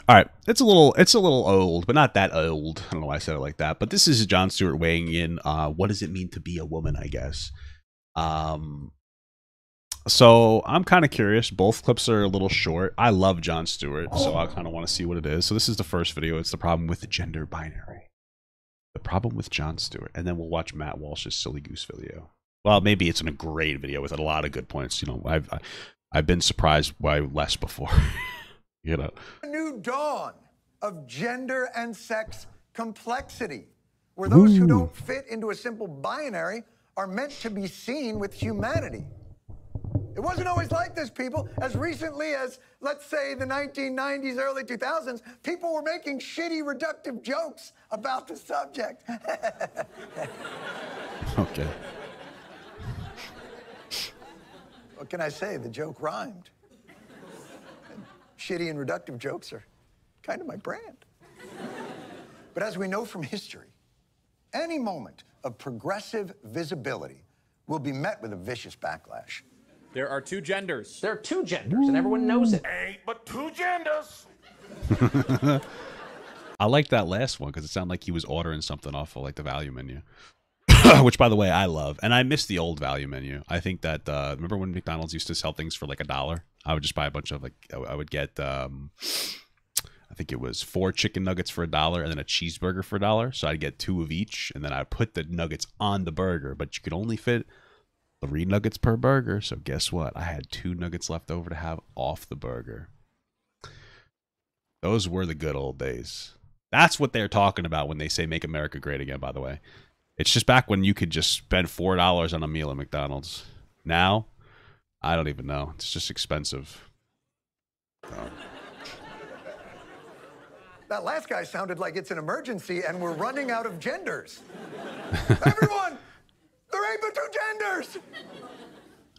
All right, it's a little old, but not that old. I don't know why I said it like that. But this is Jon Stewart weighing in. What does it mean to be a woman? I guess. So I'm kind of curious. Both clips are a little short. I love Jon Stewart, so I kind of want to see what it is. So this is the first video. It's the problem with the gender binary. The problem with Jon Stewart, and then we'll watch Matt Walsh's silly goose video. Well, maybe it's a great video with a lot of good points. You know, I've been surprised by less before. You know, a new dawn of gender and sex complexity, where those who don't fit into a simple binary are meant to be seen with humanity. It wasn't always like this, people. As recently as, let's say, the 1990s, early 2000s, people were making shitty, reductive jokes about the subject. Okay. What can I say? The joke rhymed. Shitty and reductive jokes are kind of my brand. But as we know from history, any moment of progressive visibility will be met with a vicious backlash. There are two genders. There are two genders, and everyone knows it. Ain't but two genders. I like that last one because it sounded like he was ordering something off of like the value menu. Which, by the way, I love. And I miss the old value menu. I think that, remember when McDonald's used to sell things for like $1? I would just buy a bunch of, like, I would get, I think it was 4 chicken nuggets for $1 and then a cheeseburger for $1. So I'd get 2 of each, and then I'd put the nuggets on the burger. But you could only fit 3 nuggets per burger. So guess what? I had 2 nuggets left over to have off the burger. Those were the good old days. That's what they're talking about when they say make America great again, by the way. It's just back when you could just spend $4 on a meal at McDonald's. Now, I don't even know. It's just expensive. That last guy sounded like it's an emergency and we're running out of genders. Everyone, there ain't but 2 genders.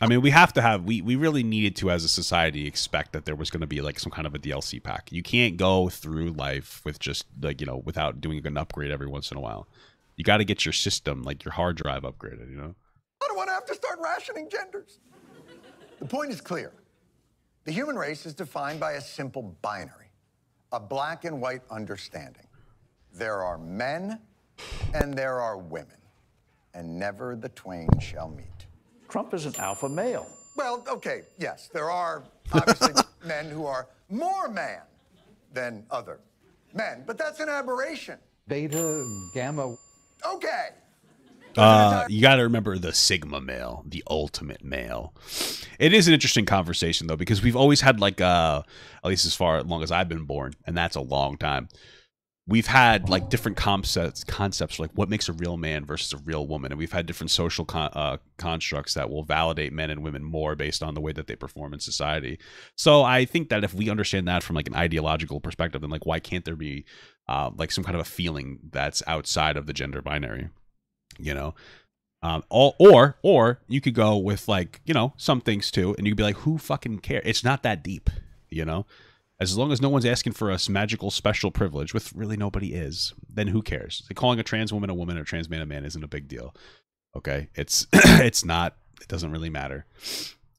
I mean, we have to have, we really needed to, as a society, expect that there was going to be like some kind of a DLC pack. You can't go through life with just like, you know, without doing an upgrade every once in a while. You got to get your system, like your hard drive, upgraded, you know? I don't want to have to start rationing genders. The point is clear. The human race is defined by a simple binary, a black and white understanding. There are men and there are women, and never the twain shall meet. Trump is an alpha male. Well, okay, yes, there are obviously men who are more man than other men, but that's an aberration. Beta, gamma. Okay. You got to remember the Sigma male, the ultimate male. It is an interesting conversation, though, because we've always had, like, at least as long as I've been born, and that's a long time, we've had, like, different concepts like what makes a real man versus a real woman, and we've had different social constructs that will validate men and women more based on the way that they perform in society. So I think that if we understand that from, like, an ideological perspective, then, like, why can't there be like some kind of a feeling that's outside of the gender binary, you know? Or you could go with, like, you know, some things too, and you could be like, who fucking cares? It's not that deep, you know? As long as no one's asking for a magical special privilege, which really nobody is, then who cares? Like, calling a trans woman or a trans man a man isn't a big deal. Okay, it's it's not. It doesn't really matter.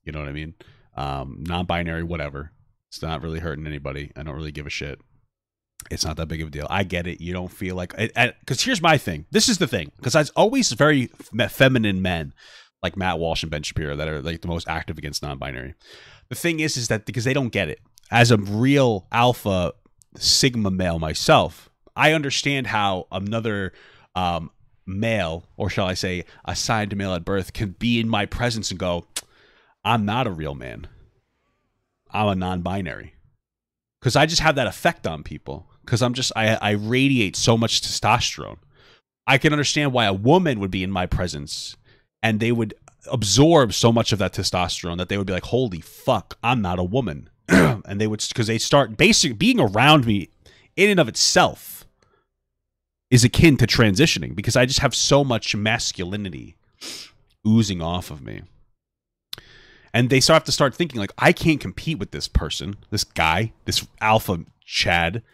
You know what I mean? Non-binary, whatever. It's not really hurting anybody. I don't really give a shit. It's not that big of a deal. I get it. You don't feel like it. Because here's my thing. This is the thing. Because I always very feminine men like Matt Walsh and Ben Shapiro that are like the most active against non-binary. The thing is that because they don't get it. As a real alpha Sigma male myself, I understand how another male, or shall I say assigned male at birth, can be in my presence and go, I'm not a real man. I'm a non-binary. Because I just have that effect on people. Because I radiate so much testosterone. I can understand why a woman would be in my presence and they would absorb so much of that testosterone that they would be like, holy fuck, I'm not a woman. And they would, because they start basically being around me in and of itself is akin to transitioning, because I just have so much masculinity oozing off of me. And they have to start thinking, like, I can't compete with this person, this guy, this alpha Chad,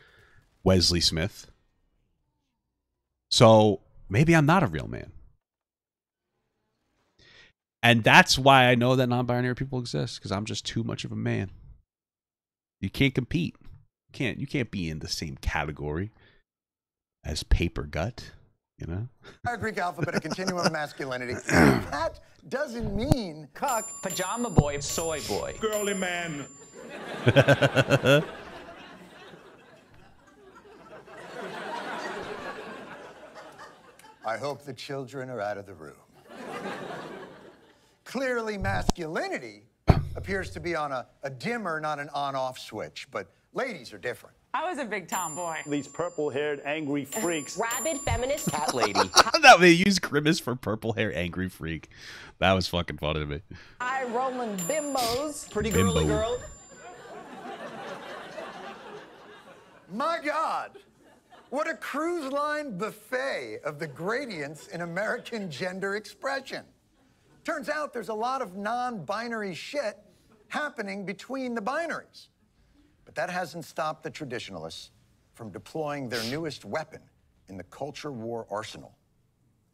Wesley Smith. So maybe I'm not a real man. And that's why I know that non-binary people exist, because I'm just too much of a man. You can't compete. can't be in the same category as paper gut, you know? Greek alphabet, a continuum of masculinity. That doesn't mean Cuck, pajama boy, soy boy. Girly man. I hope the children are out of the room. Clearly, masculinity appears to be on a dimmer, not an on-off switch, but ladies are different. I was a big tomboy. These purple-haired angry freaks. Rabid feminist Cat lady. That they use grimace for purple hair angry freak. That was fucking funny to me. Eye rolling bimbos. Pretty Bimbo. girly girl. My God, what a cruise line buffet of the gradients in American gender expression. Turns out there's a lot of non-binary shit happening between the binaries. But that hasn't stopped the traditionalists from deploying their newest weapon in the culture war arsenal,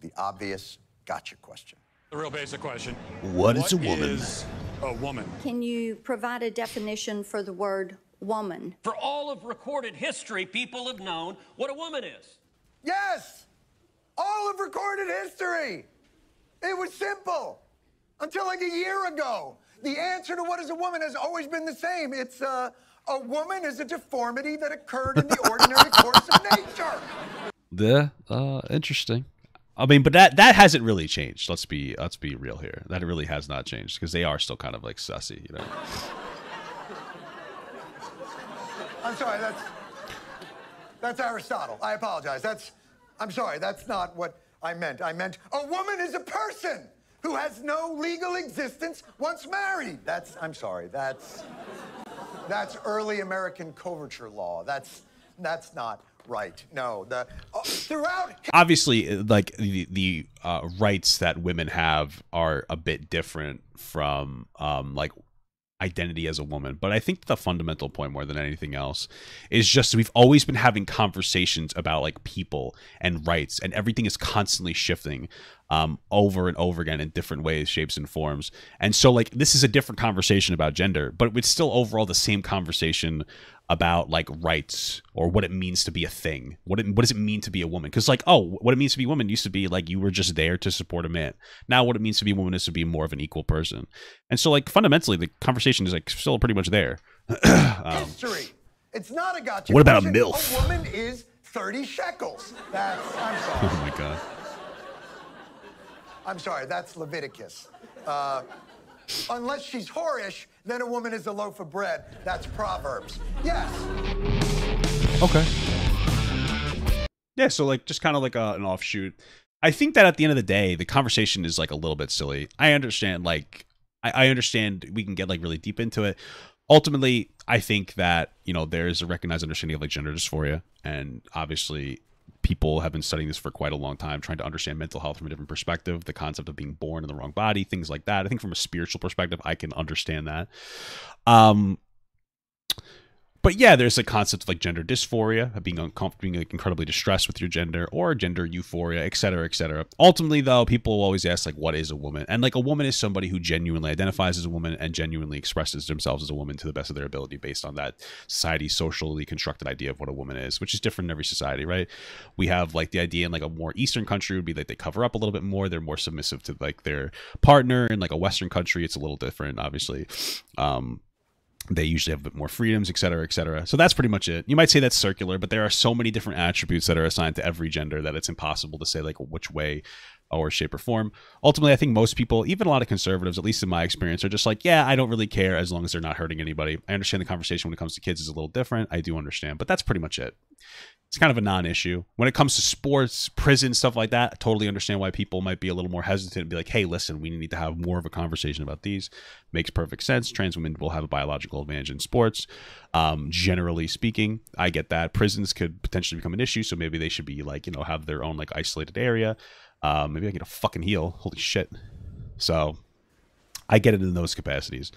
the obvious gotcha question. The real basic question. What is a woman? What is a woman? Can you provide a definition for the word woman? For all of recorded history, people have known what a woman is. Yes! All of recorded history! It was simple. Until like a year ago. The answer to what is a woman has always been the same. It's a woman is a deformity that occurred in the ordinary course of nature. Interesting. I mean, but that hasn't really changed. Let's be real here. That really has not changed because they are still kind of like sussy, you know. I'm sorry, that's Aristotle. I apologize. I'm sorry, that's not what I meant. I meant a woman is a person who has no legal existence once married. I'm sorry, that's early American coverture law. That's not right. No, throughout. Obviously, like the rights that women have are a bit different from like identity as a woman, but I think the fundamental point more than anything else is just we've always been having conversations about like people and rights, and everything is constantly shifting over and over again in different ways, shapes, and forms. And so like this is a different conversation about gender, but it's still overall the same conversation about like rights or what it means to be a thing. What does it mean to be a woman? Because like, oh, what it means to be a woman used to be like you were just there to support a man. Now what it means to be a woman is to be more of an equal person. And so like fundamentally the conversation is like still pretty much there. History. It's not a gotcha. What about a question. MILF? A woman is 30 shekels. I'm sorry. Oh my God. I'm sorry, that's Leviticus. Unless she's whorish, then a woman is a loaf of bread. That's Proverbs. Yes. Okay. Yeah, so like just kind of like an offshoot. I think that at the end of the day, the conversation is like a little bit silly. I understand, like, I understand we can get like really deep into it. Ultimately, I think that, you know, there is a recognized understanding of like gender dysphoria, and obviously people have been studying this for quite a long time, trying to understand mental health from a different perspective, the concept of being born in the wrong body, things like that. I think from a spiritual perspective, I can understand that. But yeah, there's a concept of like gender dysphoria, of being uncomfortable, being like incredibly distressed with your gender, or gender euphoria, et cetera, et cetera. Ultimately, though, people will always ask like, what is a woman? And like a woman is somebody who genuinely identifies as a woman and genuinely expresses themselves as a woman to the best of their ability based on that society's socially constructed idea of what a woman is, which is different in every society, right? We have like the idea in like a more Eastern country would be like they cover up a little bit more. They're more submissive to like their partner. In like a Western country, it's a little different, obviously. They usually have a bit more freedoms, et cetera, et cetera. So that's pretty much it. You might say that's circular, but there are so many different attributes that are assigned to every gender that it's impossible to say like which way or shape or form. Ultimately, I think most people, even a lot of conservatives, at least in my experience, are just like, yeah, I don't really care as long as they're not hurting anybody. I understand the conversation when it comes to kids is a little different. I do understand, but that's pretty much it. It's kind of a non-issue. When it comes to sports, prison, stuff like that, I totally understand why people might be a little more hesitant and be like, hey, listen, we need to have more of a conversation about these. Makes perfect sense. Trans women will have a biological advantage in sports. Generally speaking, I get that. Prisons could potentially become an issue, so maybe they should be like, you know, have their own like isolated area. Maybe I get a fucking heel. Holy shit. So I get it in those capacities.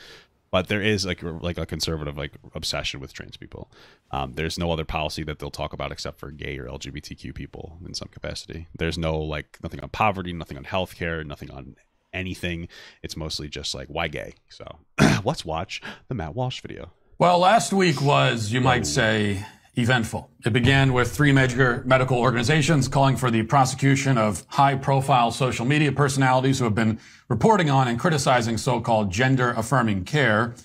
But there is like a conservative like obsession with trans people. There's no other policy that they'll talk about except for gay or LGBTQ people in some capacity. There's no like nothing on poverty, nothing on healthcare, nothing on anything. It's mostly just like why gay. So let's watch the Matt Walsh video. Well, last week was, you might say, eventful. It began with 3 major medical organizations calling for the prosecution of high-profile social media personalities who have been reporting on and criticizing so-called gender-affirming care,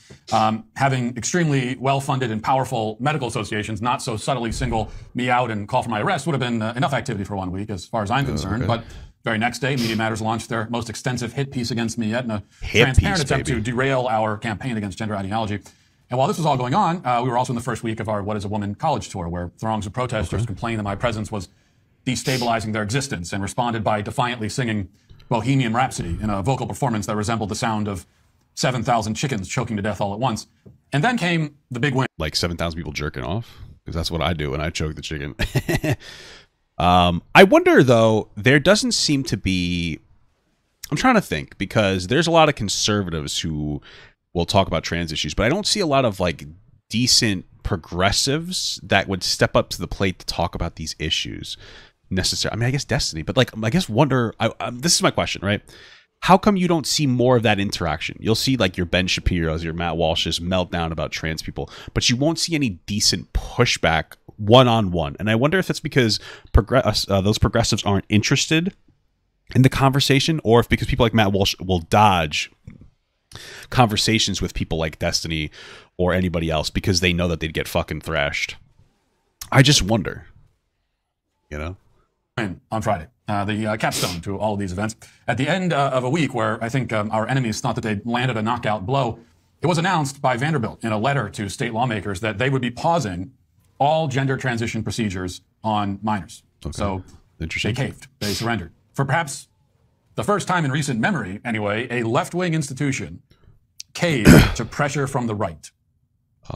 having extremely well-funded and powerful medical associations not so subtly single me out and call for my arrest would have been enough activity for 1 week, as far as I'm concerned. But very next day, Media Matters launched their most extensive hit piece against me yet in a transparent attempt to derail our campaign against gender ideology. And while this was all going on, we were also in the first week of our What is a Woman college tour, where throngs of protesters complained that my presence was destabilizing their existence and responded by defiantly singing Bohemian Rhapsody in a vocal performance that resembled the sound of 7,000 chickens choking to death all at once. And then came the big win. Like 7,000 people jerking off? Because that's what I do when I choke the chicken. I wonder, though, there doesn't seem to be... I'm trying to think, because there's a lot of conservatives who will talk about trans issues, but I don't see a lot of, like, decent progressives that would step up to the plate to talk about these issues necessarily. I mean, I guess Destiny, but, like, I guess wonder... this is my question, right? How come you don't see more of that interaction? You'll see, like, your Ben Shapiro's, your Matt Walsh's meltdown about trans people, but you won't see any decent pushback one-on-one. And I wonder if that's because those progressives aren't interested in the conversation, or if because people like Matt Walsh will dodge conversations with people like Destiny or anybody else because they know that they'd get fucking thrashed. I just wonder, you know? On Friday, the capstone to all of these events. At the end of a week where I think our enemies thought that they'd landed a knockout blow, it was announced by Vanderbilt in a letter to state lawmakers that they would be pausing all gender transition procedures on minors. Okay. So they caved. They surrendered. For perhaps the first time in recent memory, anyway, a left-wing institution caved to pressure from the right.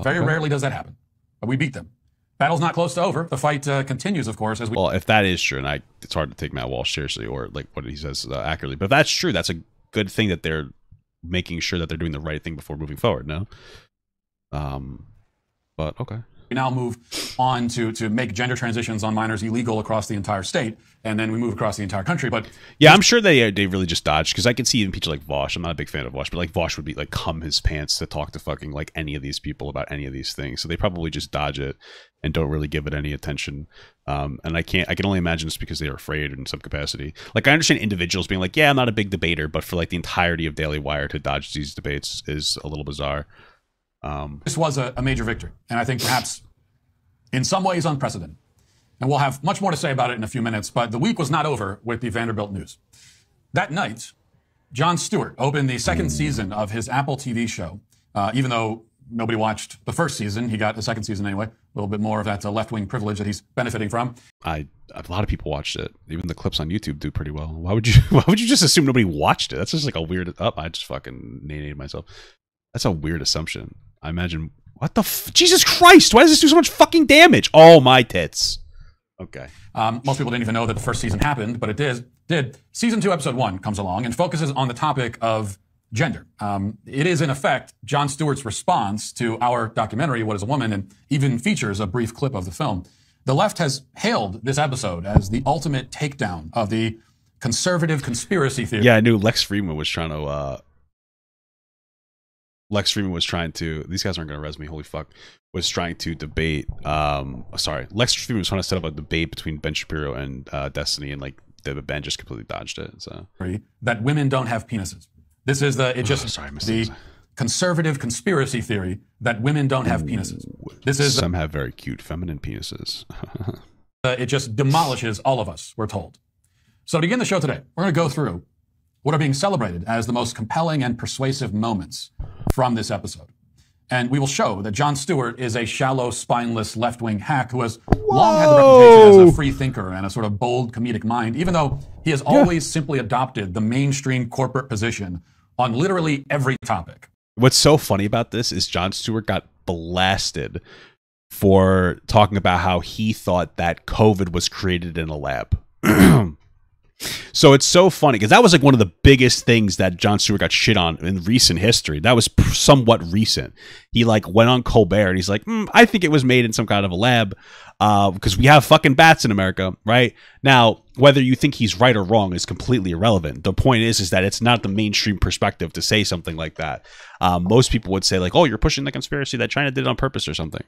Very rarely does that happen, but we beat them. Battle's not close to over. The fight continues, of course. Well, if that is true, and it's hard to take Matt Walsh seriously or like what he says accurately, but if that's true, that's a good thing that they're making sure that they're doing the right thing before moving forward. No, but okay. We now move on to make gender transitions on minors illegal across the entire state, and then we move across the entire country. But yeah, I'm sure they really just dodged, because I can see even people like Walsh. I'm not a big fan of Walsh, but like Walsh would be like cum his pants to talk to fucking like any of these people about any of these things. So they probably just dodge it and don't really give it any attention. And I can only imagine it's because they're afraid in some capacity. Like I understand individuals being like, yeah, I'm not a big debater, but for like the entirety of Daily Wire to dodge these debates is a little bizarre. This was a major victory, and I think perhaps in some ways unprecedented. And we'll have much more to say about it in a few minutes, but the week was not over with the Vanderbilt news. That night, Jon Stewart opened the second season of his Apple TV show. Even though nobody watched the first season, he got the second season anyway. A little bit more of that left-wing privilege that he's benefiting from. A lot of people watched it. Even the clips on YouTube do pretty well. Why would you just assume nobody watched it? That's just like a weird... I just fucking named myself. That's a weird assumption. I imagine... What the Jesus Christ! Why does this do so much fucking damage? Oh, my tits. Okay. Most people didn't even know that the first season happened, but it did. Season 2, episode 1 comes along and focuses on the topic of gender. It is, in effect, Jon Stewart's response to our documentary, What is a Woman, and even features a brief clip of the film. The left has hailed this episode as the ultimate takedown of the conservative conspiracy theory. Yeah, I knew Lex Friedman was trying to... These guys aren't going to res me. Holy fuck. Was trying to debate... Lex Friedman was trying to set up a debate between Ben Shapiro and Destiny, and like Ben just completely dodged it. So that women don't have penises. This is the conservative conspiracy theory that women don't have penises. Some have very cute feminine penises. It just demolishes all of us, we're told. So to begin the show today, we're going to go through what are being celebrated as the most compelling and persuasive moments from this episode. And we will show that Jon Stewart is a shallow, spineless, left-wing hack who has long had the reputation as a free thinker and a sort of bold comedic mind, even though he has always simply adopted the mainstream corporate position on literally every topic. What's so funny about this is Jon Stewart got blasted for talking about how he thought that COVID was created in a lab. So it's so funny because that was like one of the biggest things that Jon Stewart got shit on in recent history. That was somewhat recent. He like went on Colbert and he's like, I think it was made in some kind of a lab because we have fucking bats in America, right? Now, whether you think he's right or wrong is completely irrelevant. The point is that it's not the mainstream perspective to say something like that. Most people would say like, oh, you're pushing the conspiracy that China did it on purpose or something.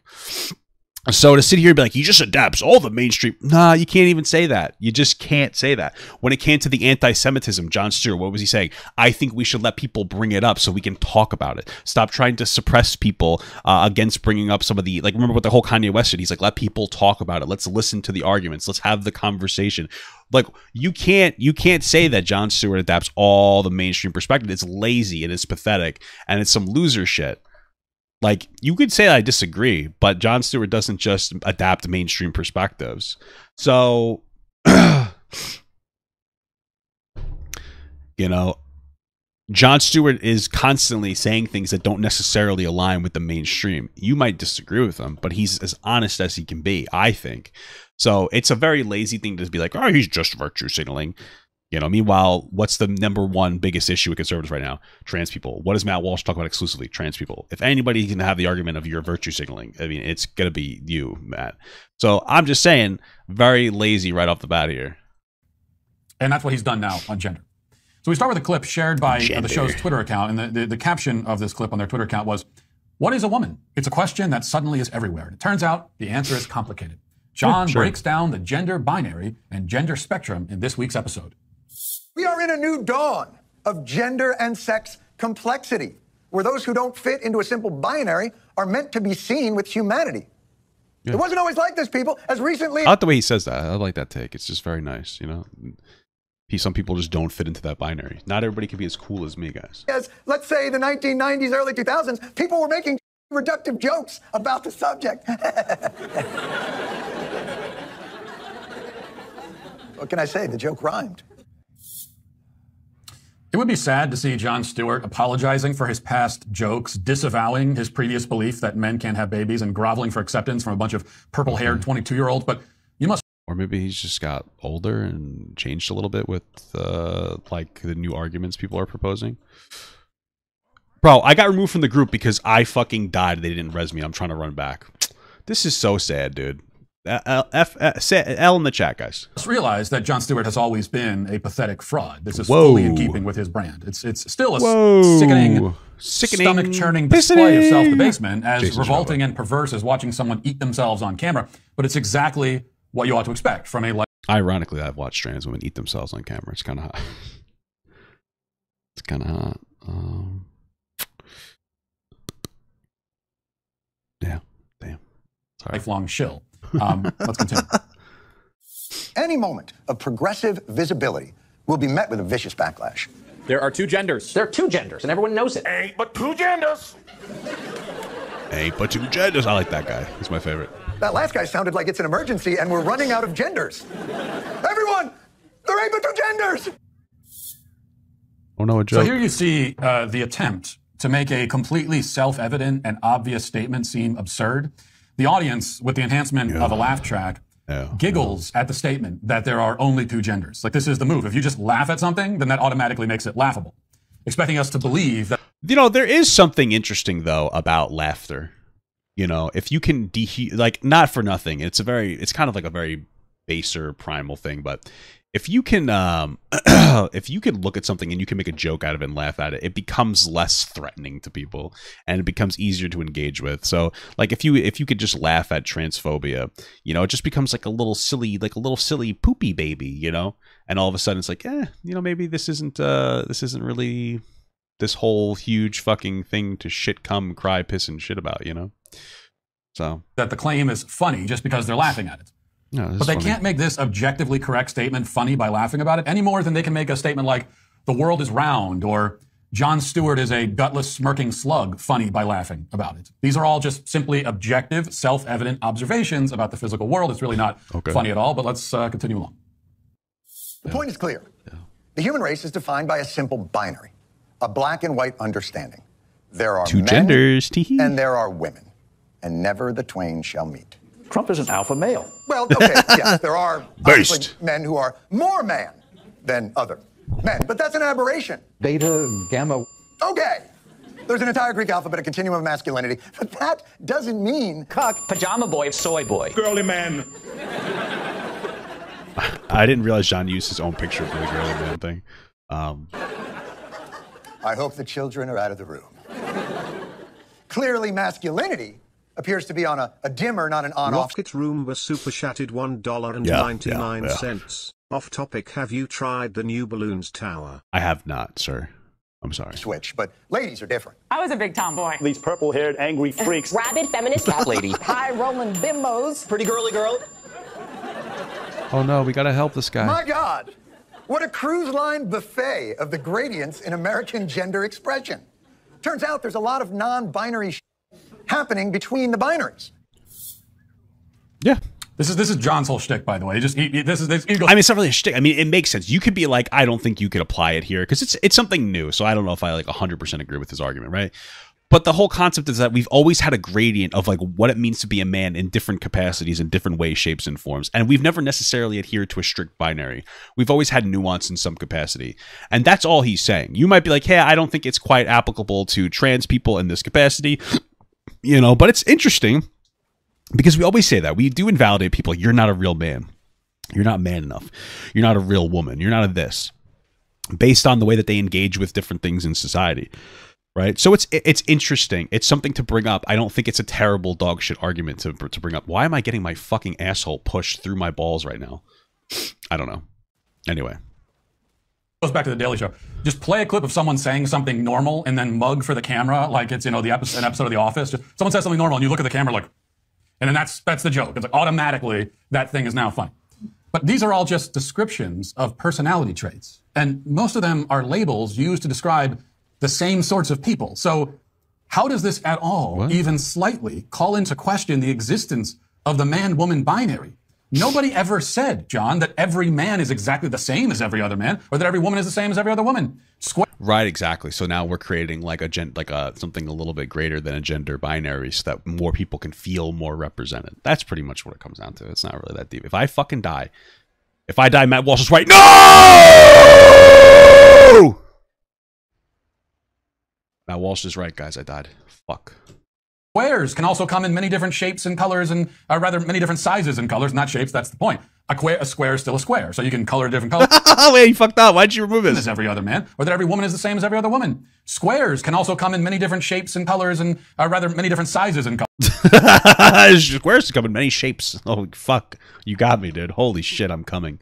So to sit here and be like, he just adapts all the mainstream. Nah, you can't even say that. You just can't say that. When it came to the anti-Semitism, Jon Stewart, what was he saying? I think we should let people bring it up so we can talk about it. Stop trying to suppress people against bringing up some of the, like, remember what the whole Kanye West did? He's like, let people talk about it. Let's listen to the arguments. Let's have the conversation. Like, you can't say that Jon Stewart adapts all the mainstream perspective. It's lazy and it's pathetic and it's some loser shit. Like, you could say I disagree, but Jon Stewart doesn't just adapt mainstream perspectives. So, you know, Jon Stewart is constantly saying things that don't necessarily align with the mainstream. You might disagree with him, but he's as honest as he can be, I think. So it's a very lazy thing to be like, oh, he's just virtue signaling. You know, meanwhile, what's the #1 biggest issue with conservatives right now? Trans people. What does Matt Walsh talk about exclusively? Trans people. If anybody can have the argument of your virtue signaling, I mean, it's going to be you, Matt. So I'm just saying, very lazy right off the bat here. And that's what he's done now on gender. So we start with a clip shared by the show's Twitter account. And the caption of this clip on their Twitter account was, "What is a woman? It's a question that suddenly is everywhere. It turns out the answer is complicated." John breaks down the gender binary and gender spectrum in this week's episode. We are in a new dawn of gender and sex complexity, where those who don't fit into a simple binary are meant to be seen with humanity. Yeah. It wasn't always like this, people. As recently... I like the way he says that. I like that take. It's just very nice, you know? Some people just don't fit into that binary. Not everybody can be as cool as me, guys. As, let's say, the 1990s, early 2000s, people were making reductive jokes about the subject. What can I say? The joke rhymed. It would be sad to see Jon Stewart apologizing for his past jokes, disavowing his previous belief that men can't have babies, and groveling for acceptance from a bunch of purple-haired 22-year-olds. But you must... Or maybe he's just got older and changed a little bit with, like, the new arguments people are proposing. Bro, I got removed from the group because I fucking died. They didn't res me. I'm trying to run back. This is so sad, dude. L in the chat, guys. Just realize that Jon Stewart has always been a pathetic fraud. This is fully in keeping with his brand. It's still a sickening, stomach-churning display of self-debasement, as Jason revolting and perverse as watching someone eat themselves on camera. But it's exactly what you ought to expect from a... Ironically, I've watched trans women eat themselves on camera. It's kind of hot. It's kind of hot. Yeah, damn. Sorry. Lifelong shill. Let's continue. Any moment of progressive visibility will be met with a vicious backlash. There are two genders. There are two genders, and everyone knows it. Ain't but two genders. Ain't but two genders. I like that guy. He's my favorite. That last guy sounded like it's an emergency and we're running out of genders. Everyone, there ain't but two genders. Oh no, a joke. So here you see the attempt to make a completely self-evident and obvious statement seem absurd. The audience, with the enhancement of a laugh track, giggles at the statement that there are only two genders. Like, this is the move. If you just laugh at something, then that automatically makes it laughable. Expecting us to believe that... You know, there is something interesting, though, about laughter. You know, if you can like, not for nothing, it's kind of like a very baser, primal thing, but if you can if you can look at something and you can make a joke out of it and laugh at it, it becomes less threatening to people and it becomes easier to engage with. So like if you could just laugh at transphobia, you know, it just becomes like a little silly poopy baby, you know, and all of a sudden it's like, you know, maybe this isn't really this whole huge fucking thing to shit, come, cry, piss, and shit about, you know. So that the claim is funny just because they're laughing at it. No, but they can't make this objectively correct statement funny by laughing about it any more than they can make a statement like the world is round or Jon Stewart is a gutless smirking slug funny by laughing about it. These are all just simply objective, self-evident observations about the physical world. It's really not funny at all, but let's continue along. The point is clear. The human race is defined by a simple binary, a black and white understanding. There are two men genders, and there are women, and never the twain shall meet. Trump is an alpha male. Well, okay, yes, there are obviously men who are more man than other men. But that's an aberration. Beta, gamma. Okay. There's an entire Greek alphabet, a continuum of masculinity, but that doesn't mean Cuck, pajama boy, soy boy. Girly man. I didn't realize John used his own picture for the girly man thing. I hope the children are out of the room. Clearly, masculinity appears to be on a dimmer, not an on-off. Rocket Room was super chatted $1.99. Off topic, have you tried the new Balloons Tower? I have not, sir. I'm sorry. Switch, but ladies are different. I was a big tomboy. These purple-haired angry freaks. Rabid feminist cat lady. High rolling bimbos. Pretty girly girl. Oh no, we gotta help this guy. My God, what a cruise line buffet of the gradients in American gender expression. Turns out there's a lot of non-binary happening between the binaries. Yeah. This is John's whole shtick, by the way. He goes, I mean, it's not really a shtick. I mean, it makes sense. You could be like, I don't think you could apply it here because it's something new. So I don't know if I like 100% agree with his argument, right? But the whole concept is that we've always had a gradient of like what it means to be a man in different capacities, in different ways, shapes, and forms. And we've never necessarily adhered to a strict binary. We've always had nuance in some capacity. And that's all he's saying. You might be like, hey, I don't think it's quite applicable to trans people in this capacity, you know, but it's interesting because we always say that. We do invalidate people. You're not a real man. You're not man enough. You're not a real woman. You're not a this. Based on the way that they engage with different things in society. Right, so it's interesting. It's something to bring up. I don't think it's a terrible dog shit argument to bring up. Why am I getting my fucking asshole pushed through my balls right now? I don't know. Anyway, goes back to the Daily Show. Just play a clip of someone saying something normal and then mug for the camera like it's, you know, an episode of The Office. Just someone says something normal and you look at the camera like, and then that's the joke. It's like automatically that thing is now funny. But these are all just descriptions of personality traits, and most of them are labels used to describe the same sorts of people. So how does this at all even slightly call into question the existence of the man-woman binary? Nobody ever said, John, that every man is exactly the same as every other man, or that every woman is the same as every other woman. Right, exactly. So now we're creating like something a little bit greater than a gender binary so that more people can feel more represented. That's pretty much what it comes down to. It's not really that deep. If I fucking die, Matt Walsh is right. No! Matt Walsh is right, guys. I died. Fuck. Squares can also come in many different shapes and colors, and rather many different sizes and colors, not shapes. That's the point. A square is still a square, so you can color different colors. Wait, you fucked up. Why'd you remove this? As every other man, or that every woman is the same as every other woman. Squares can also come in many different shapes and colors, and rather many different sizes and colors. Squares come in many shapes. Oh fuck, you got me, dude. Holy shit, I'm coming.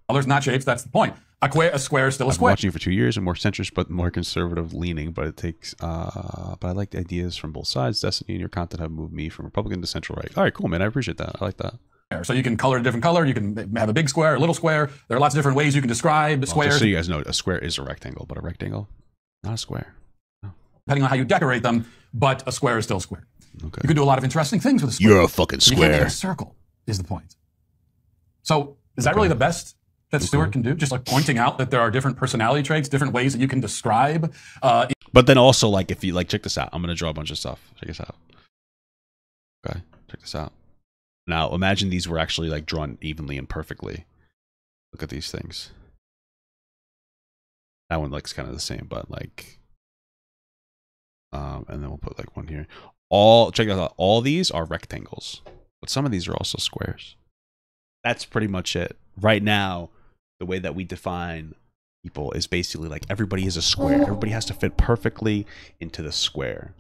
Colors, not shapes. That's the point. A square is still a square. I've been watching you for 2 years and more centrist but more conservative leaning, but it takes but I like the ideas from both sides. Destiny and your content have moved me from Republican to central right. All right, cool, man. I appreciate that. I like that. So you can color a different color. You can have a big square, a little square. There are lots of different ways you can describe squares. Just so you guys know, a square is a rectangle, but a rectangle, not a square. No. Depending on how you decorate them, but a square is still a square. Okay. You can do a lot of interesting things with a square. You're a fucking square. You can't make a circle is the point. So is that really the best that Stewart can do? Just like pointing out that there are different personality traits, different ways that you can describe. But then also, like, if you like, check this out. I'm going to draw a bunch of stuff. Check this out. Okay, check this out. Now, imagine these were actually like drawn evenly and perfectly. Look at these things. That one looks kind of the same, but like, and then we'll put like one here. Check this out. All these are rectangles, but some of these are also squares. That's pretty much it. Right now, the way that we define people is basically like everybody is a square. Everybody has to fit perfectly into the square.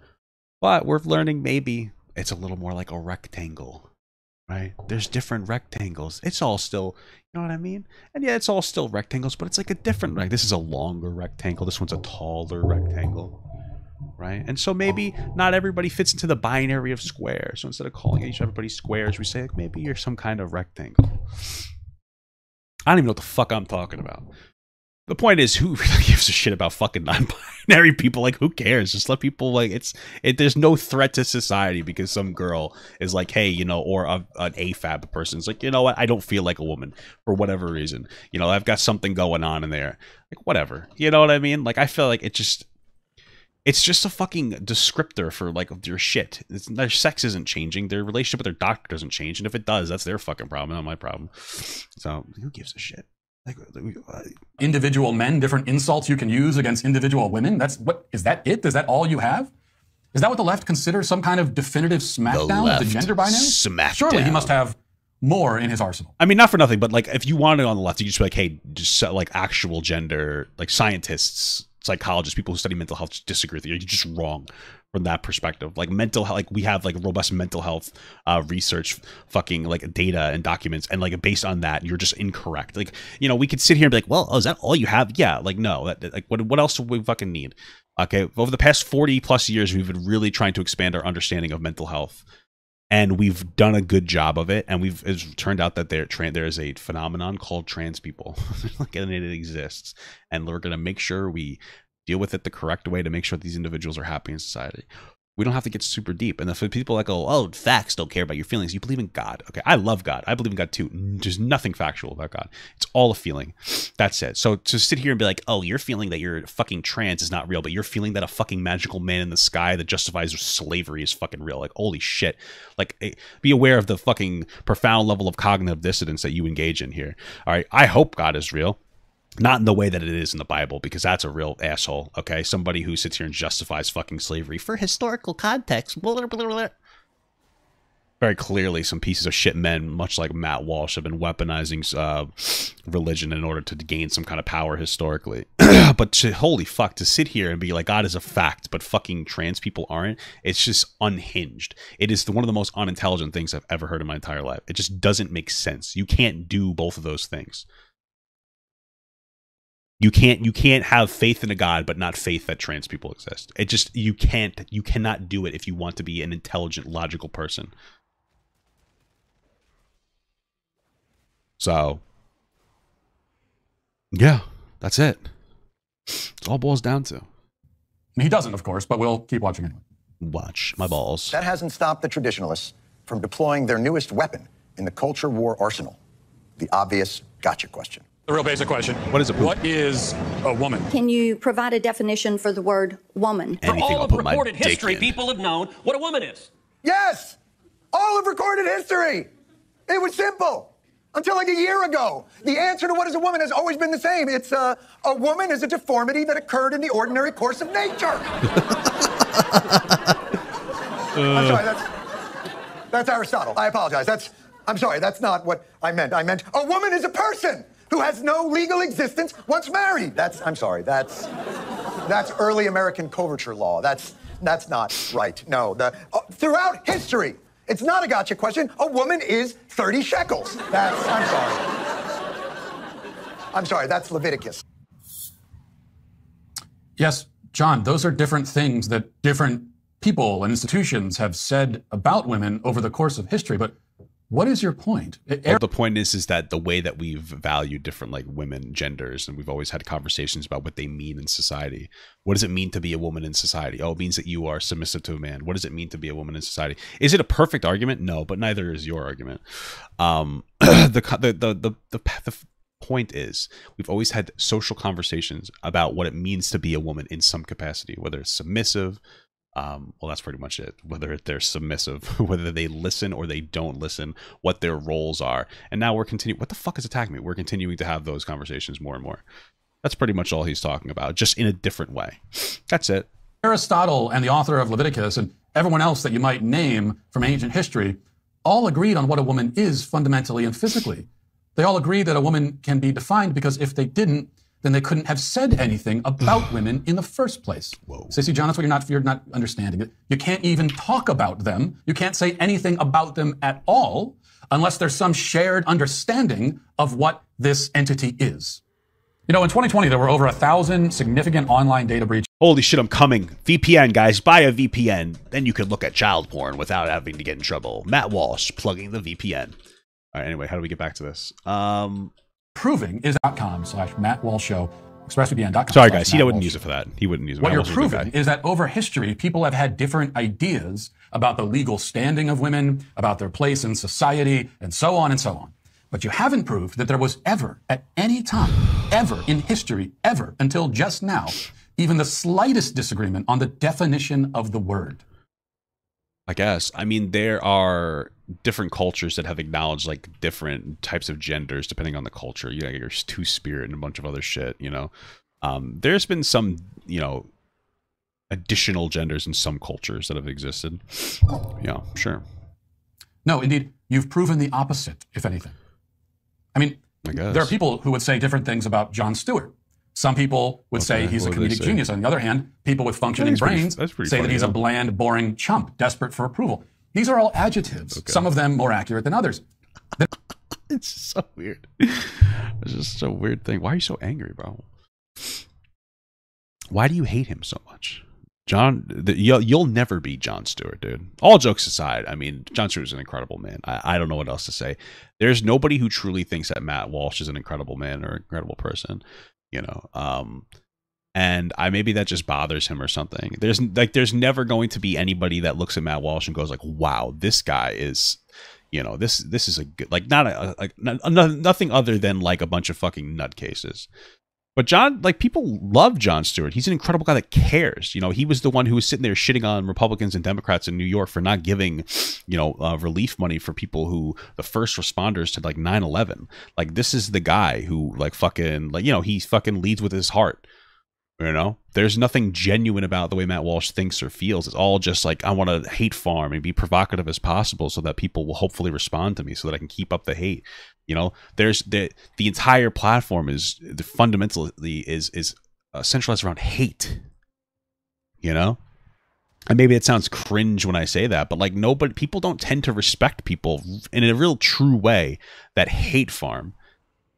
But we're learning maybe it's a little more like a rectangle, right? There's different rectangles. It's all still, you know what I mean? And yeah, it's all still rectangles, but it's like a different, like this is a longer rectangle. This one's a taller rectangle, right? And so maybe not everybody fits into the binary of square. So instead of calling everybody squares, we say like maybe you're some kind of rectangle. I don't even know what the fuck I'm talking about. The point is, who really gives a shit about fucking non-binary people? Like, who cares? Just let people, like, there's no threat to society because some girl is like, hey, you know, or an AFAB person's like, you know what, I don't feel like a woman for whatever reason. You know, I've got something going on in there. Like, whatever. You know what I mean? Like, I feel like it's just a fucking descriptor for, like, their shit. Their sex isn't changing. Their relationship with their doctor doesn't change. And if it does, that's their fucking problem, not my problem. So, who gives a shit? individual men, different insults you can use against individual women. Is that it? Is that all you have? Is that what the left considers some kind of definitive smackdown of the gender binary? Smackdown. Surely he must have more in his arsenal. I mean, not for nothing, but like if you wanted on the left, you just be like, hey, just like actual gender, like scientists, psychologists, people who study mental health just disagree with you. You're just wrong from that perspective. Like mental health, like we have like robust mental health research, fucking like data and documents, and like based on that, you're just incorrect. Like, you know, we could sit here and be like, well, is that all you have? Yeah, like no, like what else do we fucking need? Okay, over the past 40 plus years, we've been really trying to expand our understanding of mental health, and we've done a good job of it. And it's turned out that there is a phenomenon called trans people, and it exists, and we're gonna make sure we deal with it the correct way to make sure that these individuals are happy in society. We don't have to get super deep. And for people that go, oh, facts don't care about your feelings. You believe in God. Okay, I love God. I believe in God too. There's nothing factual about God. It's all a feeling. That's it. So to sit here and be like, oh, you're feeling that you're fucking trans is not real, but you're feeling that a fucking magical man in the sky that justifies slavery is fucking real. Like, holy shit. Like, be aware of the fucking profound level of cognitive dissonance that you engage in here. All right, I hope God is real. Not in the way that it is in the Bible, because that's a real asshole, okay? Somebody who sits here and justifies fucking slavery for historical context. Blah, blah, blah, blah. Very clearly, some pieces of shit men, much like Matt Walsh, have been weaponizing religion in order to gain some kind of power historically. But holy fuck, to sit here and be like, God is a fact, but fucking trans people aren't, it's just unhinged. It is one of the most unintelligent things I've ever heard in my entire life. It just doesn't make sense. You can't do both of those things. You can't have faith in a God but not faith that trans people exist. It just you cannot do it if you want to be an intelligent, logical person. So yeah, that's it. It's all boils down to. He doesn't, of course, but we'll keep watching anyway. Watch my balls. That hasn't stopped the traditionalists from deploying their newest weapon in the culture war arsenal, the obvious gotcha question. The real basic question. What is a poop? What is a woman? Can you provide a definition for the word woman? For all of recorded history, people have known what a woman is. Yes! All of recorded history! It was simple. Until like a year ago. The answer to what is a woman has always been the same. It's a woman is a deformity that occurred in the ordinary course of nature. I'm sorry, that's Aristotle. I apologize. I'm sorry, that's not what I meant. I meant a woman is a person who has no legal existence once married. I'm sorry, that's early American coverture law. That's not right. No, throughout history, it's not a gotcha question. A woman is 30 shekels. I'm sorry, that's Leviticus. Yes, John, those are different things that different people and institutions have said about women over the course of history, but what is your point? Well, the point is that the way that we've valued different like women, genders, and we've always had conversations about what they mean in society. What does it mean to be a woman in society? Oh, it means that you are submissive to a man. What does it mean to be a woman in society? Is it a perfect argument? No, but neither is your argument. The point is we've always had social conversations about what it means to be a woman in some capacity, whether it's submissive. Well, that's pretty much it. Whether they're submissive, whether they listen or they don't listen, what their roles are. And now we're continuing. What the fuck is attacking me? We're continuing to have those conversations more and more. That's pretty much all he's talking about, just in a different way. That's it. Aristotle and the author of Leviticus and everyone else that you might name from ancient history all agreed on what a woman is fundamentally and physically. They all agreed that a woman can be defined because if they didn't, then they couldn't have said anything about women in the first place. Whoa. See, John, that's what you're not understanding it. You can't even talk about them. You can't say anything about them at all unless there's some shared understanding of what this entity is. You know, in 2020, there were over 1,000 significant online data breaches. Holy shit, I'm coming. VPN, guys. Buy a VPN. Then you can look at child porn without having to get in trouble. Matt Walsh plugging the VPN. All right, anyway, how do we get back to this? Proving is .com/Matt Walsh Show, expressvpn.com. Sorry, guys. He wouldn't use it for that. He wouldn't use it. What you're proving is that over history, people have had different ideas about the legal standing of women, about their place in society, and so on and so on. But you haven't proved that there was ever, at any time, ever in history, ever until just now, even the slightest disagreement on the definition of the word. I guess. I mean, there are different cultures that have acknowledged like different types of genders depending on the culture. You know, there's two-spirit and a bunch of other shit, you know. There's been some, you know, additional genders in some cultures that have existed. Yeah, sure. No, indeed. You've proven the opposite, if anything. I mean, there are people who would say different things about Jon Stewart. Some people would say he's a comedic genius. On the other hand, people with functioning brains say that he's a bland, boring chump, desperate for approval. These are all adjectives, some of them more accurate than others. It's so weird. It's just a weird thing. Why are you so angry, bro? Why do you hate him so much? You'll never be Jon Stewart, dude. All jokes aside, I mean, Jon Stewart is an incredible man. I don't know what else to say. There's nobody who truly thinks that Matt Walsh is an incredible man or an incredible person, you know. And maybe that just bothers him or something. There's never going to be anybody that looks at Matt Walsh and goes like, wow, this guy is, you know, this is a good, like, nothing other than like a bunch of fucking nutcases. But John, like, people love Jon Stewart. He's an incredible guy that cares. You know, he was the one who was sitting there shitting on Republicans and Democrats in New York for not giving, you know, relief money for people who, the first responders to like 9/11. Like, this is the guy who like fucking, like, you know, he fucking leads with his heart. You know, there's nothing genuine about the way Matt Walsh thinks or feels. It's all just like, I want to hate farm and be provocative as possible so that people will hopefully respond to me so that I can keep up the hate. You know, there's the entire platform is fundamentally is centralized around hate. You know, and maybe it sounds cringe when I say that, but like people don't tend to respect people in a real true way that hate farm.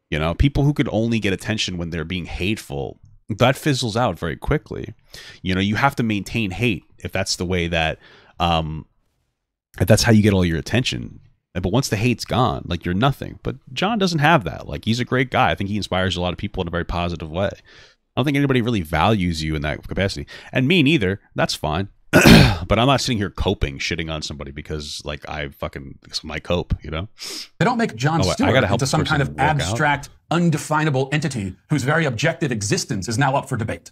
You know, people who could only get attention when they're being hateful, that fizzles out very quickly. You know, you have to maintain hate if that's the way that if that's how you get all your attention. But once the hate's gone, like, you're nothing. But John doesn't have that. Like, he's a great guy. I think he inspires a lot of people in a very positive way. I don't think anybody really values you in that capacity. And me neither. That's fine. But I'm not sitting here shitting on somebody because, like, I cope, you know? They don't make Jon Stewart into some kind of abstract, undefinable entity whose very objective existence is now up for debate.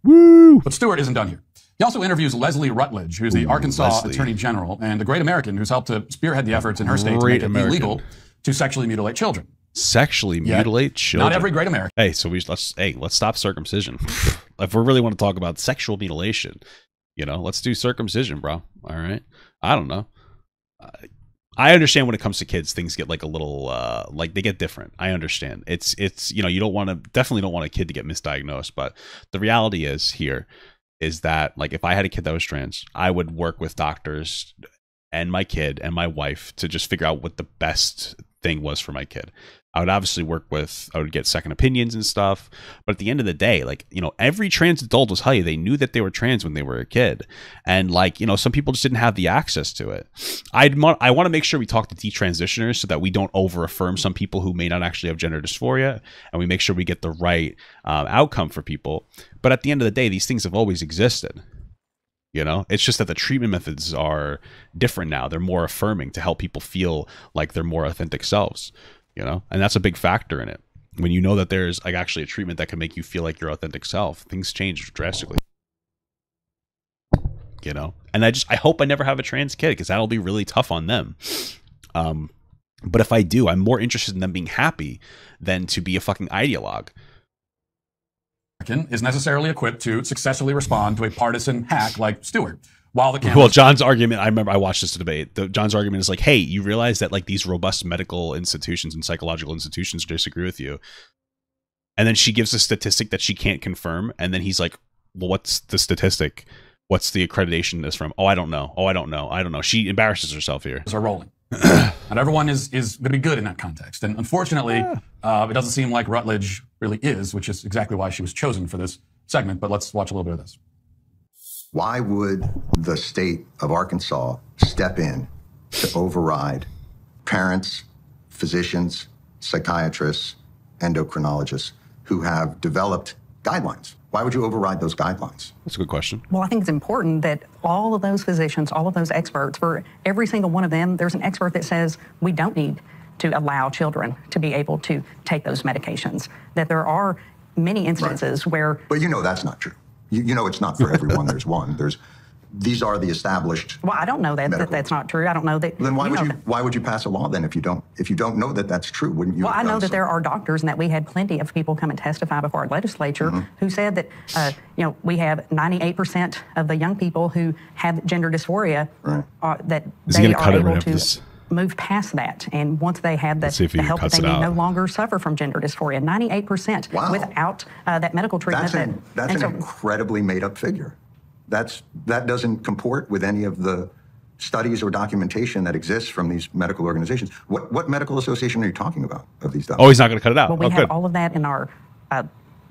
Woo! But Stewart isn't done here. He also interviews Leslie Rutledge, who's the Arkansas Attorney General and a great American who's helped to spearhead the efforts in her state to make it illegal to sexually mutilate children. Sexually mutilate children? Not every great American. Hey, so let's stop circumcision. If we really want to talk about sexual mutilation, you know, let's do circumcision, bro. All right. I don't know. I understand when it comes to kids, things get like a little, like, they get different. I understand. It's, you know, you definitely don't want a kid to get misdiagnosed, but the reality is that, like, if I had a kid that was trans, I would work with doctors and my kid and my wife to just figure out what the best thing was for my kid. I would obviously I would get second opinions and stuff. But at the end of the day, like, you know, every trans adult will tell you they knew that they were trans when they were a kid. And, like, you know, some people just didn't have the access to it. I want to make sure we talk to detransitioners so that we don't over-affirm some people who may not actually have gender dysphoria, and we make sure we get the right outcome for people. But at the end of the day, these things have always existed. You know, it's just that the treatment methods are different now. They're more affirming to help people feel like they're more authentic selves. You know, and that's a big factor in it. When you know that there's like actually a treatment that can make you feel like your authentic self, things change drastically. You know, and I hope I never have a trans kid because that'll be really tough on them. But if I do, I'm more interested in them being happy than to be a fucking ideologue. Is necessarily equipped to successfully respond to a partisan hack like Stewart. Well, John's argument, I remember I watched this debate. John's argument is like, hey, you realize that like these robust medical institutions and psychological institutions disagree with you. And then she gives a statistic that she can't confirm. And then he's like, well, what's the statistic? What's the accreditation this from? Oh, I don't know. Oh, I don't know. I don't know. She embarrasses herself here. Are rolling. Not everyone is going to be good in that context. And unfortunately, it doesn't seem like Rutledge really is, which is exactly why she was chosen for this segment. But let's watch a little bit of this. Why would the state of Arkansas step in to override parents, physicians, psychiatrists, endocrinologists who have developed guidelines? Why would you override those guidelines? That's a good question. Well, I think it's important that all of those physicians, all of those experts, for every single one of them, there's an expert that says we don't need to allow children to be able to take those medications. That there are many instances where... But you know that's not true. You know it's not for everyone. There's one. There's these are the established. Well, I don't know that that's not true. I don't know that. Then why would you pass a law then if you don't know that that's true? Wouldn't you? Well, I know that there are doctors, and that we had plenty of people come and testify before our legislature who said that we have 98% of the young people who have gender dysphoria that they are able to move past that, and once they have the help that they need, no longer suffer from gender dysphoria. 98% without that medical treatment. That's an incredibly made-up figure. That doesn't comport with any of the studies or documentation that exists from these medical organizations. What medical association are you talking about of these doctors? Oh, he's not going to cut it out. Well, we have all of that in our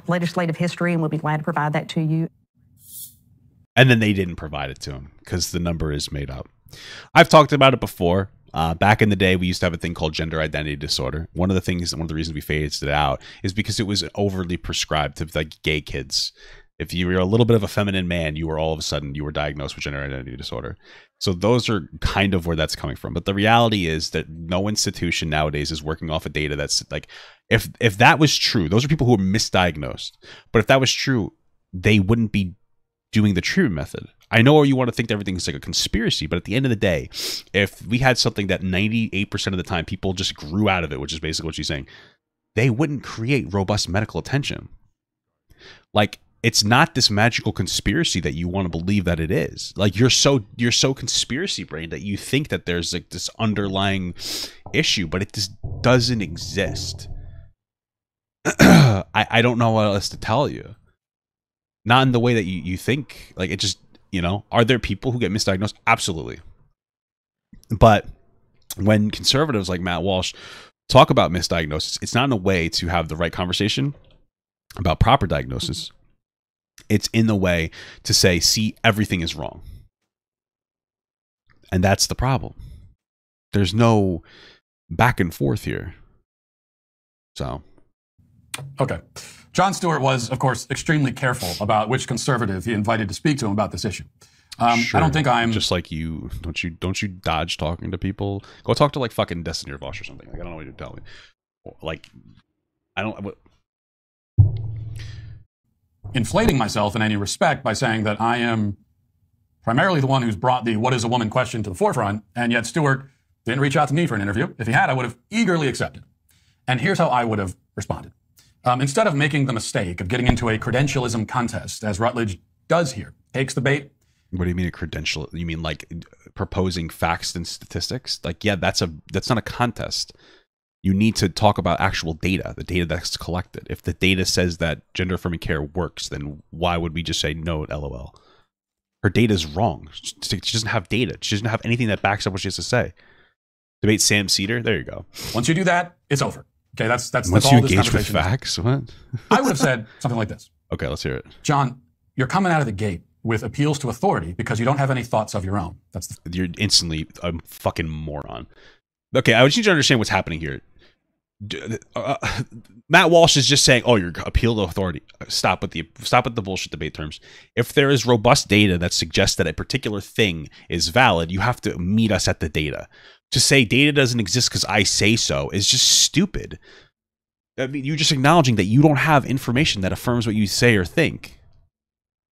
legislative history, and we'll be glad to provide that to you. And then they didn't provide it to him because the number is made up. I've talked about it before. Back in the day, we used to have a thing called gender identity disorder. One of the reasons we phased it out is because it was overly prescribed to like gay kids. If you were a little bit of a feminine man, you were diagnosed with gender identity disorder. So those are kind of where that's coming from. But the reality is that no institution nowadays is working off of data that's like, if that was true, those are people who are misdiagnosed. But if that was true, they wouldn't be doing the treatment method. I know you want to think that everything's like a conspiracy, but at the end of the day, if we had something that 98% of the time people just grew out of it, which is basically what she's saying, they wouldn't create robust medical attention. Like, it's not this magical conspiracy that you want to believe that it is. Like, you're so conspiracy brained that you think that there's like this underlying issue, but it just doesn't exist. I don't know what else to tell you. Not in the way that you think. Like, it just, are there people who get misdiagnosed? Absolutely. But when conservatives like Matt Walsh talk about misdiagnosis, it's not in a way to have the right conversation about proper diagnosis. It's in the way to say, see, everything is wrong. And that's the problem. There's no back and forth here. So. Okay. Jon Stewart was, of course, extremely careful about which conservative he invited to speak to him about this issue. Sure. I don't think I'm just like you. Don't you dodge talking to people? Go talk to like fucking Destiny or Walsh or something. Like, I don't know what you're telling me. Like, I don't. Inflating myself in any respect by saying that I am primarily the one who's brought the "what is a woman" question to the forefront, and yet Stewart didn't reach out to me for an interview. If he had, I would have eagerly accepted. And here's how I would have responded. Instead of making the mistake of getting into a credentialism contest, as Rutledge does here, takes the bait. What do you mean a credential? You mean like proposing facts and statistics? Like, yeah, that's not a contest. You need to talk about actual data, the data that's collected. If the data says that gender affirming care works, then why would we just say no, LOL? Her data is wrong. She doesn't have data. She doesn't have anything that backs up what she has to say. Debate Sam Cedar. There you go. Once you do that, it's over. Okay, that's Once all you this engage with conversation facts, what? I would have said something like this. Okay, let's hear it. John, you're coming out of the gate with appeals to authority because you don't have any thoughts of your own. You're instantly a fucking moron. Okay, I just need you to understand what's happening here. Matt Walsh is just saying, "Oh, you're appeal to authority." Stop with the bullshit debate terms. If there is robust data that suggests that a particular thing is valid, you have to meet us at the data. To say data doesn't exist because I say so is just stupid. I mean, you're just acknowledging that you don't have information that affirms what you say or think.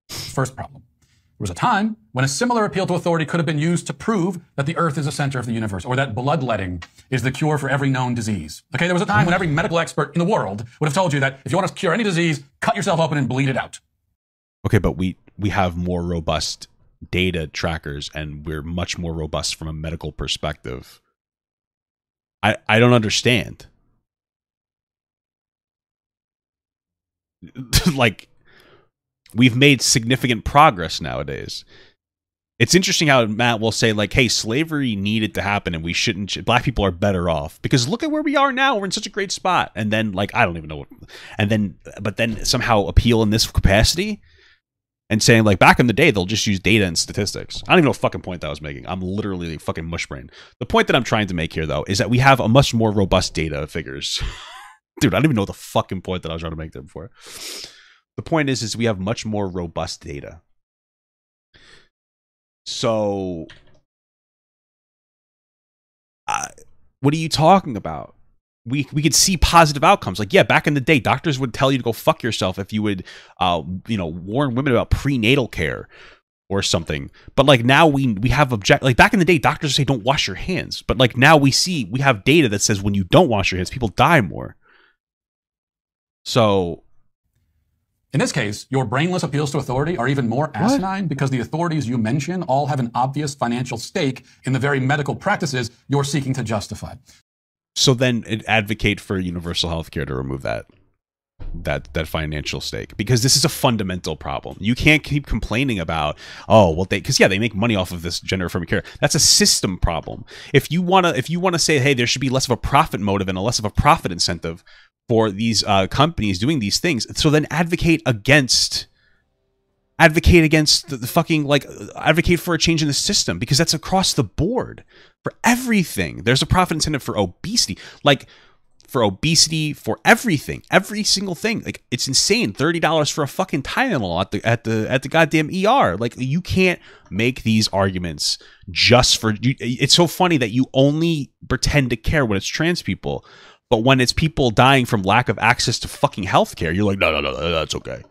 First problem. There was a time when a similar appeal to authority could have been used to prove that the earth is the center of the universe, or that bloodletting is the cure for every known disease. Okay, there was a time when every medical expert in the world would have told you that if you want to cure any disease, cut yourself open and bleed it out. Okay, but we have more robust data trackers, and we're much more robust from a medical perspective. I don't understand. Like, we've made significant progress nowadays. It's interesting how Matt will say, like, hey, slavery needed to happen and we shouldn't, black people are better off because look at where we are now. We're in such a great spot. And then, like, I don't even know what, but then somehow appeal in this capacity and saying, like, back in the day, they'll just use data and statistics. I don't even know what fucking point that I was making. I'm literally fucking mush brain. The point that I'm trying to make here, though, is that we have a much more robust data figures. Dude, I don't even know the fucking point that I was trying to make there before. The point is we have much more robust data. So, what are you talking about? We could see positive outcomes. Like, yeah, back in the day, doctors would tell you to go fuck yourself if you would, warn women about prenatal care. or something. But like now we have like back in the day, doctors say don't wash your hands. But like now we have data that says when you don't wash your hands, people die more. So in this case, your brainless appeals to authority are even more asinine because the authorities you mention all have an obvious financial stake in the very medical practices you're seeking to justify. So then advocate for universal health care to remove that financial stake, because this is a fundamental problem. You can't keep complaining about, oh, well, they make money off of this gender affirming care. That's a system problem. If you want to say, hey, there should be less of a profit motive and a less of a profit incentive for these companies doing these things, so then advocate against the fucking, like, advocate for a change in the system, because that's across the board for everything. There's a profit incentive for obesity, for everything, every single thing. Like, it's insane. $30 for a fucking Tylenol at the goddamn ER. Like, you can't make these arguments just for you. It's so funny that you only pretend to care when it's trans people, but when it's people dying from lack of access to fucking healthcare, you're like, no, that's okay.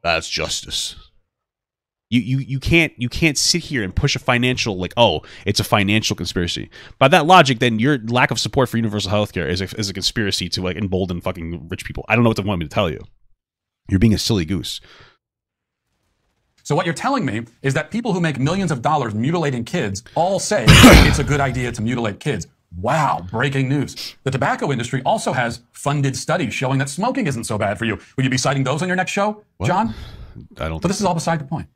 That's justice. You can't sit here and push a financial, like, oh, it's a financial conspiracy. By that logic, then your lack of support for universal healthcare is a conspiracy to, like, embolden fucking rich people. I don't know what they want me to tell you. You're being a silly goose. So what you're telling me is that people who make millions of dollars mutilating kids all say it's a good idea to mutilate kids. Wow, breaking news. The tobacco industry also has funded studies showing that smoking isn't so bad for you. Will you be citing those on your next show, What? John? I don't. But this is all beside the point.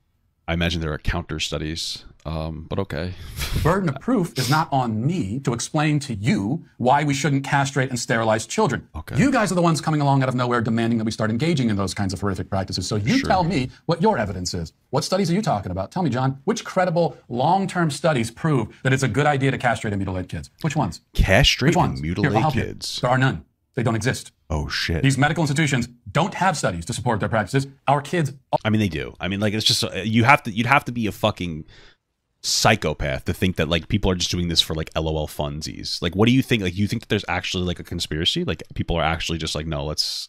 I imagine there are counter studies, but okay. The burden of proof is not on me to explain to you why we shouldn't castrate and sterilize children. Okay. You guys are the ones coming along out of nowhere demanding that we start engaging in those kinds of horrific practices. So you tell me what your evidence is. What studies are you talking about? Tell me, John, which credible long-term studies prove that it's a good idea to castrate and mutilate kids? Which ones? Castrate Which ones? and mutilate Here, I'll help you. kids. There are none. They don't exist. Oh, shit. These medical institutions don't have studies to support their practices. Our kids... I mean, they do. I mean, like, it's just, you'd have to be a fucking psychopath to think that, like, people are just doing this for, like, LOL funsies. Like, what do you think? Like, you think that there's actually, like, a conspiracy? Like, people are actually just like, no, let's...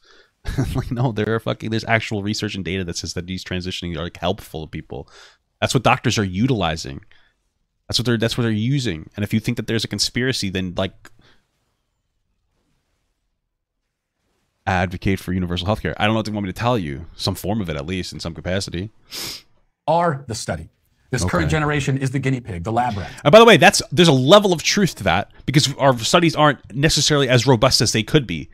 like, no, there's actual research and data that says that these transitioning are, like, helpful to people. That's what doctors are utilizing. That's what they're using. And if you think that there's a conspiracy, then, like... advocate for universal healthcare. I don't know what they want me to tell you. Some form of it, at least, in some capacity. Are the study. This current generation is the guinea pig, the lab rat. And by the way, there's a level of truth to that, because our studies aren't necessarily as robust as they could be.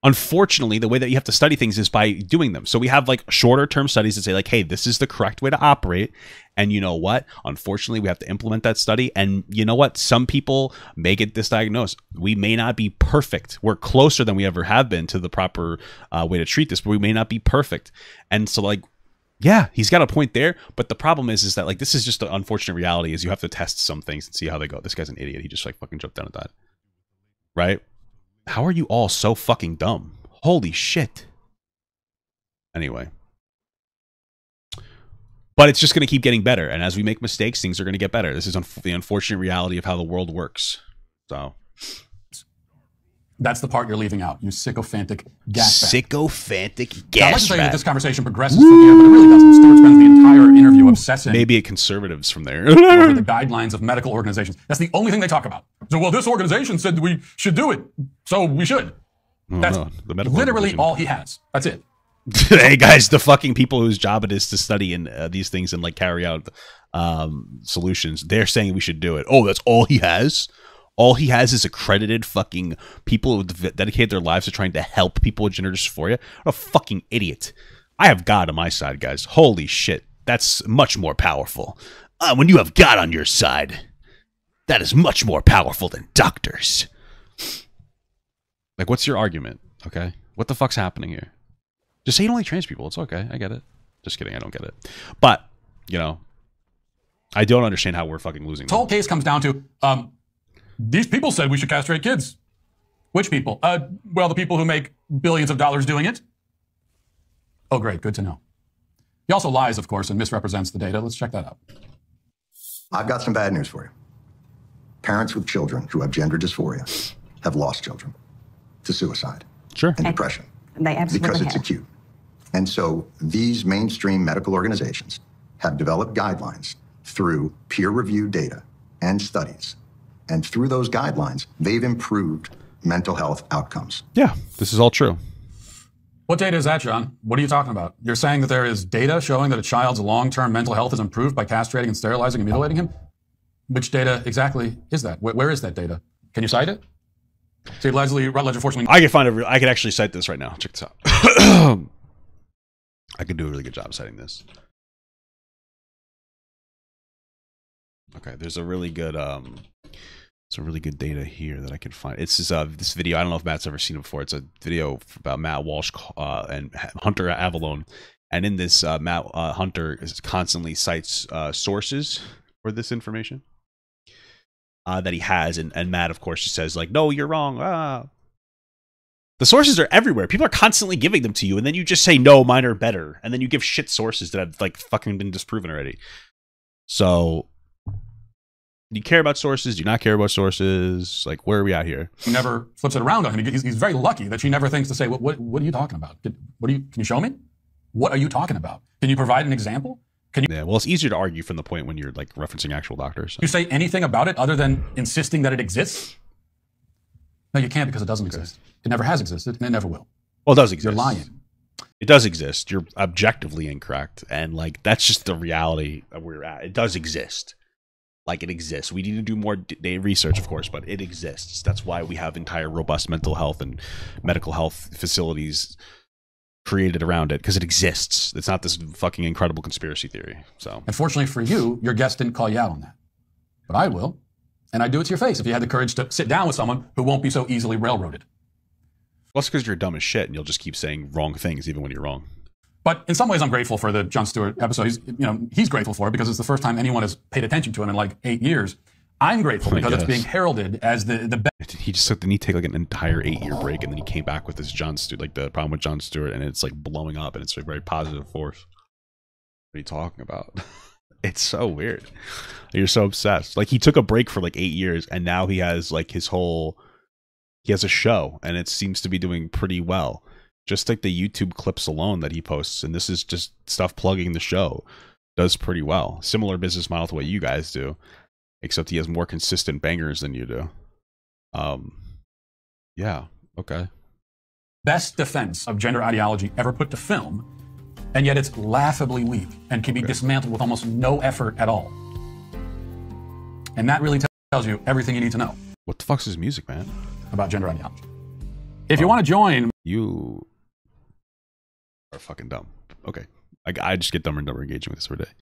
Unfortunately, the way that you have to study things is by doing them. So we have, like, shorter term studies that say, like, hey, this is the correct way to operate. And you know what? Unfortunately, we have to implement that study. And you know what? Some people may get misdiagnosed. We may not be perfect. We're closer than we ever have been to the proper way to treat this, but we may not be perfect. And so, like, yeah, he's got a point there. But the problem is that, like, this is just the unfortunate reality is you have to test some things and see how they go. This guy's an idiot. He just, like, fucking jumped down and died. Right? How are you all so fucking dumb? Holy shit. Anyway. But it's just going to keep getting better. And as we make mistakes, things are going to get better. This is the unfortunate reality of how the world works. So. That's the part you're leaving out, you sycophantic gas bag. Sycophantic I'd like gas to say that bag. this conversation progresses from here, but it really doesn't. Stewart spends the entire interview obsessing Maybe it conservatives from there. over the guidelines of medical organizations. That's the only thing they talk about. So, well, this organization said we should do it, so we should. That's the medical literally all he has. That's it. Hey guys, the fucking people whose job it is to study and these things and, like, carry out solutions, they're saying we should do it. Oh, that's all he has? All he has is accredited fucking people who dedicate their lives to trying to help people with gender dysphoria? What a fucking idiot. I have God on my side, guys. Holy shit. That's much more powerful. When you have God on your side, that is much more powerful than doctors. Like, what's your argument? Okay? What the fuck's happening here? Just say you don't like trans people. It's okay. I get it. Just kidding. I don't get it. But, you know, I don't understand how we're fucking losing. This whole case comes down to, these people said we should castrate kids. Which people? Well, the people who make billions of dollars doing it. Oh, great. Good to know. He also lies, of course, and misrepresents the data. Let's check that out. I've got some bad news for you. Parents with children who have gender dysphoria have lost children to suicide and depression They absolutely because it's have. acute. And so these mainstream medical organizations have developed guidelines through peer-reviewed data and studies. And through those guidelines, they've improved mental health outcomes. Yeah, this is all true. What data is that, John? What are you talking about? You're saying that there is data showing that a child's long-term mental health is improved by castrating and sterilizing and mutilating him? Which data exactly is that? Where is that data? Can you cite it? See, Leslie Rutledge, unfortunately... I can actually cite this right now. Check this out. I could do a really good job citing this. Okay, there's a really good data here that I can find. It's this video. I don't know if Matt's ever seen it before. It's a video about Matt Walsh and Hunter Avalone. And in this, Matt Hunter constantly cites sources for this information that he has. And Matt, of course, just says, like, no, you're wrong. The sources are everywhere. People are constantly giving them to you. And then you just say, no, mine are better. And then you give shit sources that have, like, fucking been disproven already. So... do you care about sources? Do you not care about sources? Like, where are we at here? He never flips it around on him. He's very lucky that she never thinks to say, what are you talking about? Can you show me? What are you talking about? Can you provide an example? Yeah, well, it's easier to argue from the point when you're, like, referencing actual doctors. So. You say anything about it other than insisting that it exists? No, you can't because it doesn't exist. It never has existed, and it never will. Well, it does exist. You're lying. It does exist. You're objectively incorrect. And, like, that's just the reality of where we're at. It does exist. Like, it exists. We need to do more research, of course, but it exists. That's why we have entire robust mental health and medical health facilities created around it, because it exists. It's not this fucking incredible conspiracy theory. So, unfortunately for you, your guest didn't call you out on that. But I will. And I'd do it to your face if you had the courage to sit down with someone who won't be so easily railroaded. Well, it's because you're dumb as shit and you'll just keep saying wrong things even when you're wrong. But in some ways, I'm grateful for the Jon Stewart episode. He's grateful for it because it's the first time anyone has paid attention to him in like 8 years. I'm grateful because it's being heralded as the best. He just took, didn't he take like an entire 8-year break and then he came back with this Jon Stewart, like the problem with Jon Stewart, and it's like blowing up and it's a very positive force. What are you talking about? It's so weird. You're so obsessed. Like, he took a break for like 8 years and now he has like he has a show and it seems to be doing pretty well. Just like the YouTube clips alone that he posts, and this is just stuff plugging the show, does pretty well. Similar business model to what you guys do, except he has more consistent bangers than you do. Yeah, okay. Best defense of gender ideology ever put to film, and yet it's laughably weak and can be dismantled with almost no effort at all. And that really tells you everything you need to know. What the fuck's his music, man? About gender ideology. If you want to join... You are fucking dumb. Okay. I just get dumber and dumber engaging with this every day.